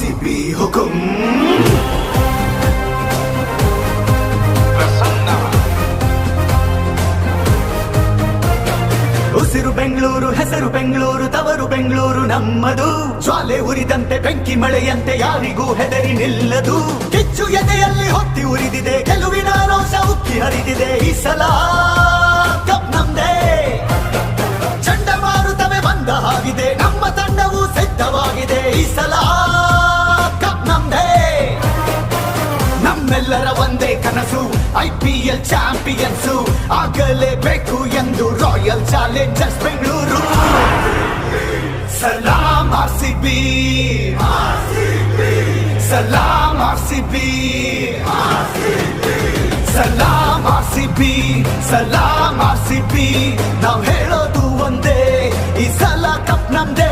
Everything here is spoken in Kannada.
RCB ಹುಕುಂ ಉಸಿರು ಬೆಂಗಳೂರು, ಹೆಸರು ಬೆಂಗಳೂರು, ತವರು ಬೆಂಗಳೂರು ನಮ್ಮದು. ಜ್ವಾಲೆ ಉರಿದಂತೆ ಬೆಂಕಿ ಮಳೆಯಂತೆ ಯಾರಿಗೂ ಹೆದರಿ ನಿಲ್ಲದು. ಕಿಚ್ಚು ಎದೆಯಲ್ಲಿ ಹೊತ್ತಿ ಉರಿದಿದೆ, ಗೆಲುವಿನ ರೋಷ ಉಕ್ಕಿ ಹರಿದಿದೆ. ಈ ಸಲ ಕಪ್ ನಮ್ದೇ, ಚಂಡಮಾರುತವೇ ಬಂದ ಹಾಗಿದೆ, ನಮ್ಮ ತಂಡವು ಸಿದ್ಧವಾಗಿದೆ. ಈ ಸಲ ಕಪ್ ನಮ್ದೇ, ನಮ್ಮೆಲ್ಲರ ಒಂದೇ ಕನಸು IPL ಚಾಂಪಿಯನ್ಸು ಆಗಲೇಬೇಕು ಎಂದು ರಾಯಲ್ ಚಾಲೆಂಜರ್ಸ್ ಬೆಂಗಳೂರು. ಸಲಾಂ RCB, ಸಲಾಂ RCB, ಸಲಾಂ RCB, ಸಲಾಂ RCB. ನಾವು ಹೇಳೋದು ಒಂದೇ, ಈ ಸಲ ಕಪ್ ನಮ್ದೇ.